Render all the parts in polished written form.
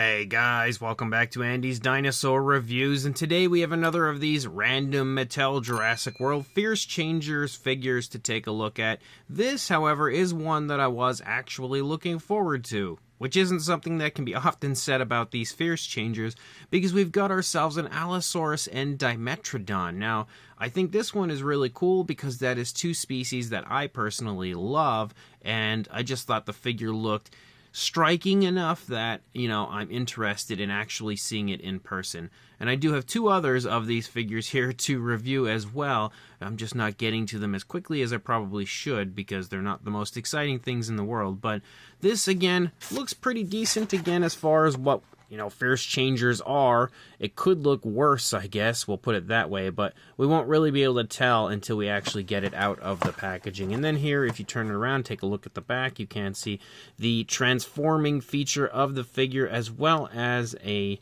Hey guys, welcome back to Andy's Dinosaur Reviews, and today we have another of these random Mattel Jurassic World Fierce Changers figures to take a look at. This, however, is one that I was actually looking forward to, which isn't something that can be often said about these Fierce Changers, because we've got ourselves an Allosaurus and Dimetrodon. Now, I think this one is really cool because that is two species that I personally love, and I just thought the figure looked striking enough that, I'm interested in actually seeing it in person. And I do have two others of these figures here to review as well. I'm just not getting to them as quickly as I probably should because they're not the most exciting things in the world. But this, again, looks pretty decent, again, as far as what Fierce Changers are. It could look worse, I guess, we'll put it that way, but we won't really be able to tell until we actually get it out of the packaging. And then here, if you turn it around, take a look at the back, you can see the transforming feature of the figure, as well as an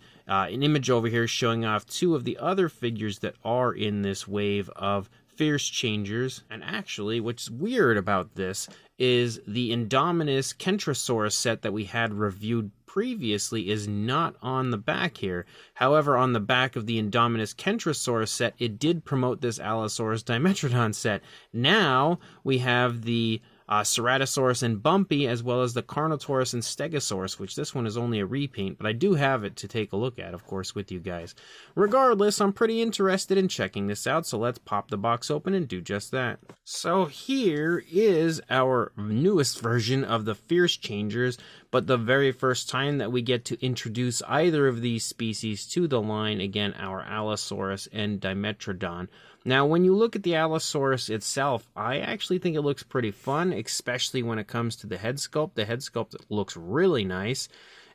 image over here showing off two of the other figures that are in this wave of Fierce Changers. And actually, what's weird about this is the Indominus Kentrosaurus set that we had reviewed previously is not on the back here. However, on the back of the Indominus Kentrosaurus set, it did promote this Allosaurus Dimetrodon set. Now we have the Ceratosaurus and Bumpy, as well as the Carnotaurus and Stegosaurus, which this one is only a repaint, but I do have it to take a look at, of course, with you guys. Regardless, I'm pretty interested in checking this out, so let's pop the box open and do just that. So here is our newest version of the Fierce Changers, but the very first time that we get to introduce either of these species to the line, again, our Allosaurus and Dimetrodon. Now, when you look at the Allosaurus itself, I actually think it looks pretty fun, especially when it comes to the head sculpt. The head sculpt looks really nice.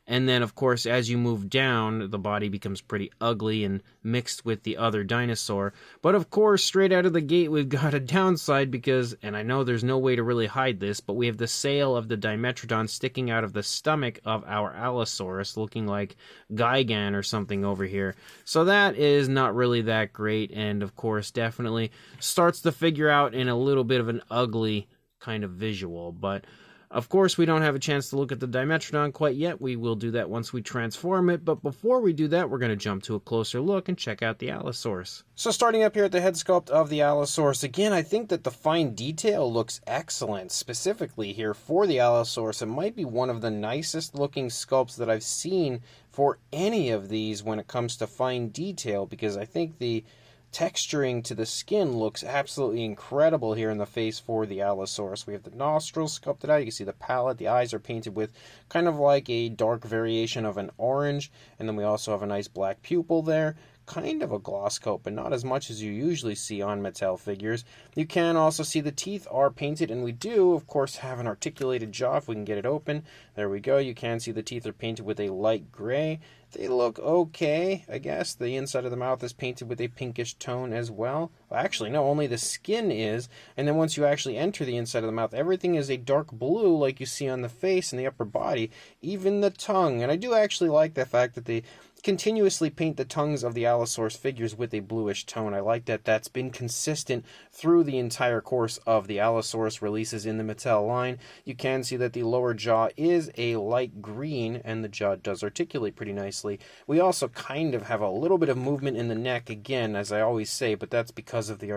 And then, of course, as you move down, the body becomes pretty ugly and mixed with the other dinosaur. But, of course, straight out of the gate, we've got a downside because, and I know there's no way to really hide this, but we have the sail of the Dimetrodon sticking out of the stomach of our Allosaurus, looking like Gigan or something over here. So that is not really that great, and, of course, definitely starts the figure out in a little bit of an ugly kind of visual. But of course, we don't have a chance to look at the Dimetrodon quite yet. We will do that once we transform it, but before we do that, we're going to jump to a closer look and check out the Allosaurus. So starting up here at the head sculpt of the Allosaurus, again, I think that the fine detail looks excellent. Specifically here for the Allosaurus, it might be one of the nicest looking sculpts that I've seen for any of these when it comes to fine detail, because I think the texturing to the skin looks absolutely incredible here in the face for the Allosaurus. We have the nostrils sculpted out. You can see the palate. The eyes are painted with kind of like a dark variation of an orange. And then we also have a nice black pupil there. Kind of a gloss coat, but not as much as you usually see on Mattel figures. You can also see the teeth are painted, and we do, of course, have an articulated jaw if we can get it open. There we go. You can see the teeth are painted with a light gray. They look okay, I guess. The inside of the mouth is painted with a pinkish tone as well. Well, actually, no, only the skin is. And then once you actually enter the inside of the mouth, everything is a dark blue like you see on the face and the upper body, even the tongue. And I do actually like the fact that they continuously paint the tongues of the Allosaurus figures with a bluish tone. I like that that's been consistent through the entire course of the Allosaurus releases in the Mattel line. You can see that the lower jaw is a light green, and the jaw does articulate pretty nicely. We also kind of have a little bit of movement in the neck, again, as I always say, but that's because of the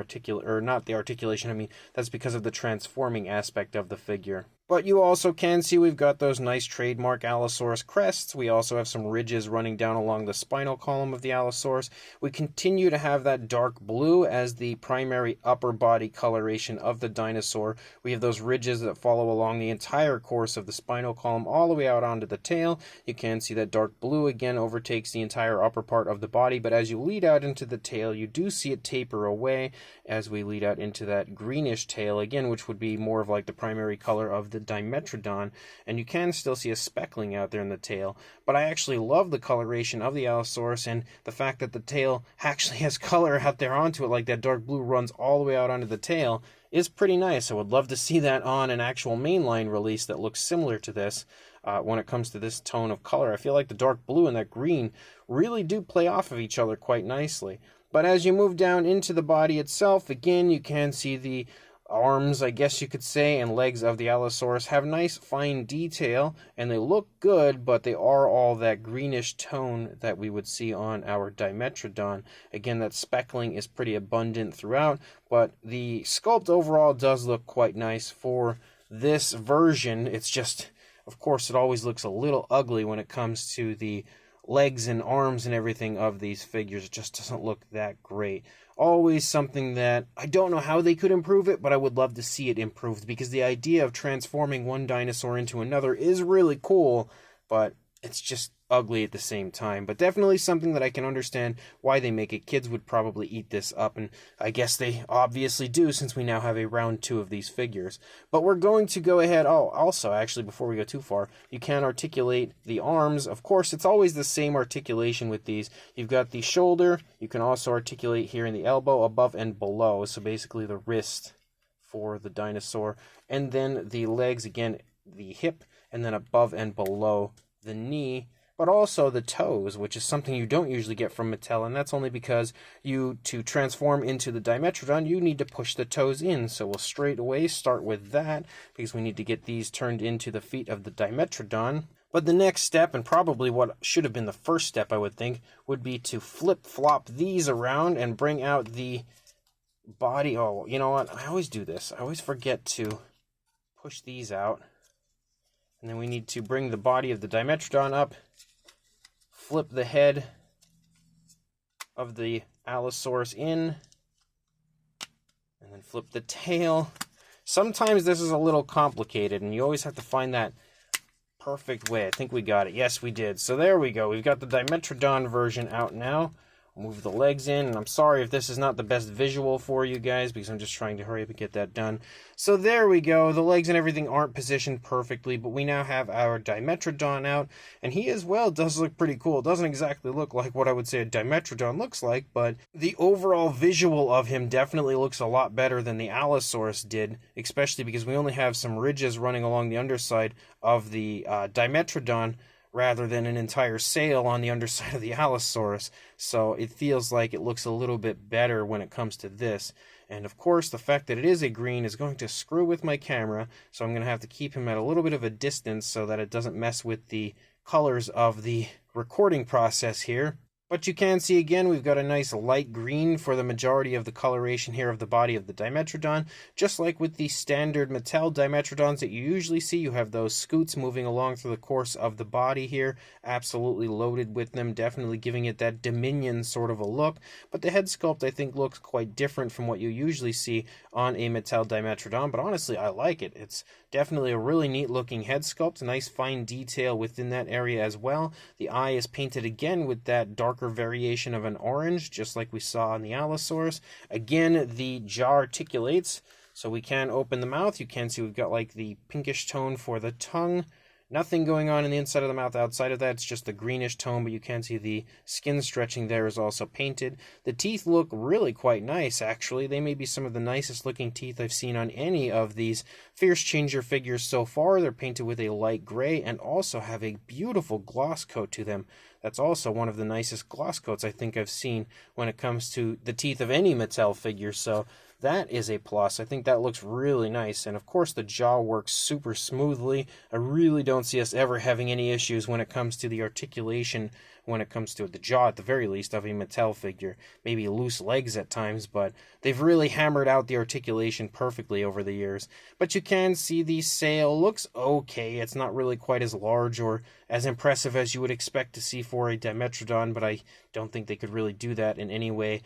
that's because of the transforming aspect of the figure. But you also can see we've got those nice trademark Allosaurus crests. We also have some ridges running down along the spinal column of the Allosaurus. We continue to have that dark blue as the primary upper body coloration of the dinosaur. We have those ridges that follow along the entire course of the spinal column all the way out onto the tail. You can see that dark blue again overtakes the entire upper part of the body, but as you lead out into the tail, you do see it taper away as we lead out into that greenish tail again, which would be more of like the primary color of the Dimetrodon, and you can still see a speckling out there in the tail. But I actually love the coloration of the Allosaurus, and the fact that the tail actually has color out there onto it, like that dark blue runs all the way out onto the tail, is pretty nice. I would love to see that on an actual mainline release that looks similar to this. When it comes to this tone of color, I feel like the dark blue and that green really do play off of each other quite nicely. But as you move down into the body itself, again, you can see the arms, I guess you could say, and legs of the Allosaurus have nice fine detail, and they look good, but they are all that greenish tone that we would see on our Dimetrodon. Again, that speckling is pretty abundant throughout, but the sculpt overall does look quite nice for this version. It's just, of course, it always looks a little ugly when it comes to the legs and arms and everything of these figures. It just doesn't look that great. Always something that I don't know how they could improve it, but I would love to see it improved, because the idea of transforming one dinosaur into another is really cool, but it's just ugly at the same time. But definitely something that I can understand why they make it. Kids would probably eat this up, and I guess they obviously do, since we now have a round 2 of these figures. But we're going to go ahead. Oh, also, actually, before we go too far, you can articulate the arms. Of course, it's always the same articulation with these. You've got the shoulder. You can also articulate here in the elbow, above and below, so basically the wrist for the dinosaur. And then the legs, again, the hip, and then above and below the knee, but also the toes, which is something you don't usually get from Mattel, and that's only because to transform into the Dimetrodon, you need to push the toes in. So we'll straight away start with that, because we need to get these turned into the feet of the Dimetrodon. But the next step, and probably what should have been the first step, I would think, would be to flip-flop these around and bring out the body. Oh, you know what? I always do this. I always forget to push these out. And then we need to bring the body of the Dimetrodon up, flip the head of the Allosaurus in, and then flip the tail. Sometimes this is a little complicated, and you always have to find that perfect way. I think we got it. Yes, we did. So there we go. We've got the Dimetrodon version out now. Move the legs in, and I'm sorry if this is not the best visual for you guys, because I'm just trying to hurry up and get that done. So there we go. The legs and everything aren't positioned perfectly, but we now have our Dimetrodon out, and he as well does look pretty cool. It doesn't exactly look like what I would say a Dimetrodon looks like, but the overall visual of him definitely looks a lot better than the Allosaurus did, especially because we only have some ridges running along the underside of the Dimetrodon, rather than an entire sail on the underside of the Allosaurus. So it feels like it looks a little bit better when it comes to this. And of course, the fact that it is a green is going to screw with my camera, so I'm going to have to keep him at a little bit of a distance so that it doesn't mess with the colors of the recording process here. But you can see again, we've got a nice light green for the majority of the coloration here of the body of the Dimetrodon. Just like with the standard Mattel Dimetrodons that you usually see, you have those scoots moving along through the course of the body here. Absolutely loaded with them, definitely giving it that Dominion sort of a look. But the head sculpt, I think, looks quite different from what you usually see on a Mattel Dimetrodon. But honestly, I like it. It's definitely a really neat looking head sculpt. Nice fine detail within that area as well. The eye is painted again with that darker variation of an orange, just like we saw on the Allosaurus. Again, the jaw articulates, so we can open the mouth. You can see we've got like the pinkish tone for the tongue. Nothing going on in the inside of the mouth outside of that. It's just the greenish tone, but you can see the skin stretching there is also painted. The teeth look really quite nice, actually. They may be some of the nicest looking teeth I've seen on any of these Fierce Changer figures so far. They're painted with a light gray and also have a beautiful gloss coat to them. That's also one of the nicest gloss coats I think I've seen when it comes to the teeth of any Mattel figure, so that is a plus. I think that looks really nice, and of course the jaw works super smoothly. I really don't see us ever having any issues when it comes to the articulation, when it comes to the jaw at the very least of a Mattel figure. Maybe loose legs at times, but they've really hammered out the articulation perfectly over the years. But you can see the sail looks okay. It's not really quite as large or as impressive as you would expect to see for a Dimetrodon, but I don't think they could really do that in any way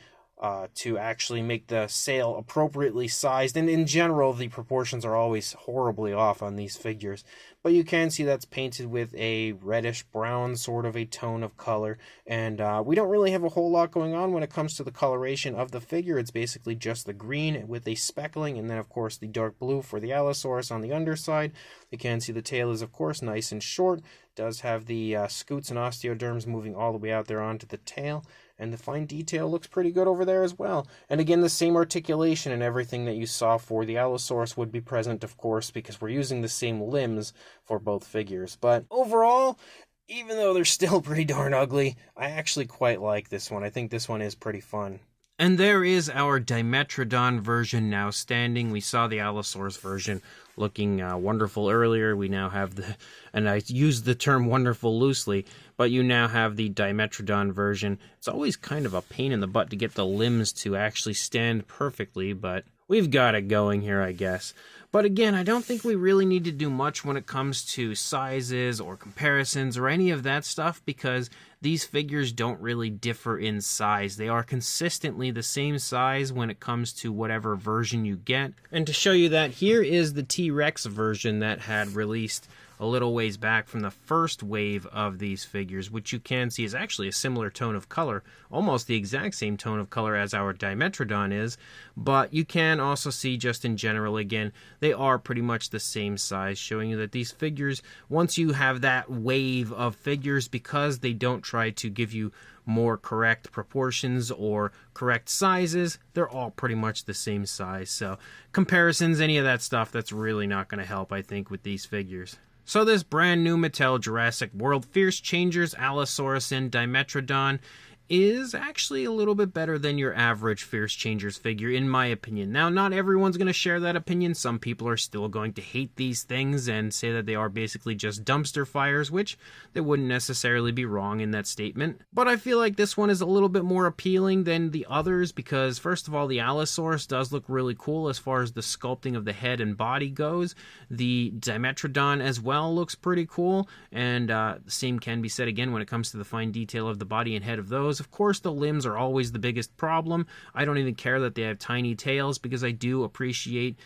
to actually make the sail appropriately sized. And in general, the proportions are always horribly off on these figures. But you can see that's painted with a reddish brown sort of a tone of color. And we don't really have a whole lot going on when it comes to the coloration of the figure. It's basically just the green with a speckling, and then of course the dark blue for the Allosaurus on the underside. You can see the tail is of course nice and short. Does have the scoots and osteoderms moving all the way out there onto the tail. And the fine detail looks pretty good over there as well. And again, the same articulation and everything that you saw for the Allosaurus would be present, of course, because we're using the same limbs for both figures. But overall, even though they're still pretty darn ugly, I actually quite like this one. I think this one is pretty fun. And there is our Dimetrodon version now standing. We saw the Allosaurus version looking wonderful earlier. We now have the, and I use the term wonderful loosely, but you now have the Dimetrodon version. It's always kind of a pain in the butt to get the limbs to actually stand perfectly, but we've got it going here, I guess. But again, I don't think we really need to do much when it comes to sizes or comparisons or any of that stuff, because these figures don't really differ in size. They are consistently the same size when it comes to whatever version you get. And to show you that, here is the T-Rex version that had released a little ways back from the first wave of these figures, which you can see is actually a similar tone of color, almost the exact same tone of color as our Dimetrodon is, but you can also see just in general, again, they are pretty much the same size, showing you that these figures, once you have that wave of figures, because they don't try to give you more correct proportions or correct sizes, they're all pretty much the same size. So comparisons, any of that stuff, that's really not going to help, I think, with these figures. So this brand new Mattel Jurassic World Fierce Changers Allosaurus and Dimetrodon is actually a little bit better than your average Fierce Changers figure, in my opinion. Now, not everyone's going to share that opinion. Some people are still going to hate these things and say that they are basically just dumpster fires, which they wouldn't necessarily be wrong in that statement. But I feel like this one is a little bit more appealing than the others because, first of all, the Allosaurus does look really cool as far as the sculpting of the head and body goes. The Dimetrodon as well looks pretty cool, and the same can be said again when it comes to the fine detail of the body and head of those. Of course, the limbs are always the biggest problem. I don't even care that they have tiny tails because I do appreciate,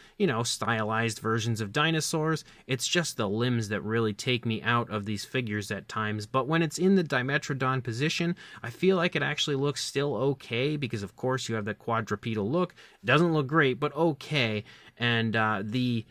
stylized versions of dinosaurs. It's just the limbs that really take me out of these figures at times. But when it's in the Dimetrodon position, I feel like it actually looks still okay because, of course, you have that quadrupedal look. It doesn't look great, but okay. And the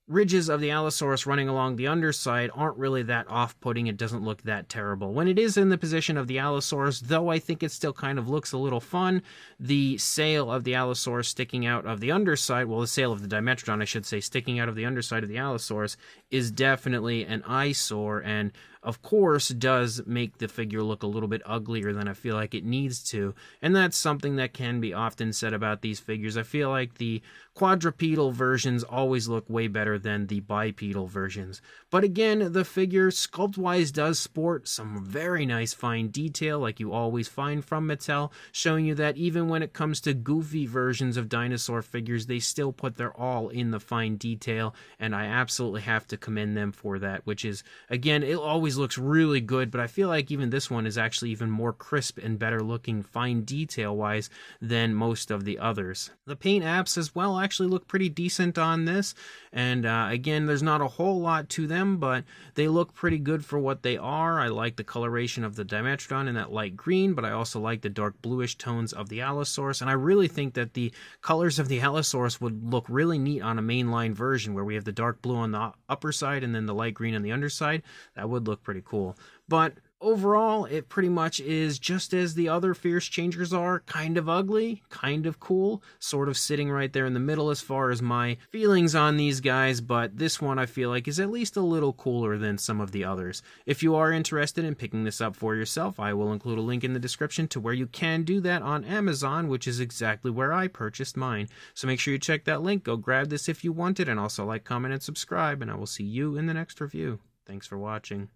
ridges of the Allosaurus running along the underside aren't really that off-putting. It doesn't look that terrible. When it is in the position of the Allosaurus, though I think it still kind of looks a little fun, the sail of the Allosaurus sticking out of the underside, well, the sail of the Dimetrodon, I should say, sticking out of the underside of the Allosaurus is definitely an eyesore, and of course does make the figure look a little bit uglier than I feel like it needs to. And that's something that can be often said about these figures. I feel like the quadrupedal versions always look way better than the bipedal versions. But again, the figure sculpt-wise does sport some very nice fine detail like you always find from Mattel, showing you that even when it comes to goofy versions of dinosaur figures, they still put their all in the fine detail, and I absolutely have to commend them for that, which is, again, it always looks really good, but I feel like even this one is actually even more crisp and better looking fine detail wise than most of the others. The paint apps as well actually look pretty decent on this, and again, there's not a whole lot to them, but they look pretty good for what they are. I like the coloration of the Dimetrodon in that light green, but I also like the dark bluish tones of the Allosaurus, and I really think that the colors of the Allosaurus would look really neat on a mainline version where we have the dark blue on the upper side and then the light green on the underside. That would look pretty cool. But overall, it pretty much is just as the other Fierce Changers are, kind of ugly, kind of cool, sort of sitting right there in the middle as far as my feelings on these guys, but this one I feel like is at least a little cooler than some of the others. If you are interested in picking this up for yourself, I will include a link in the description to where you can do that on Amazon, which is exactly where I purchased mine. So make sure you check that link, go grab this if you want it, and also like, comment, and subscribe, and I will see you in the next review. Thanks for watching.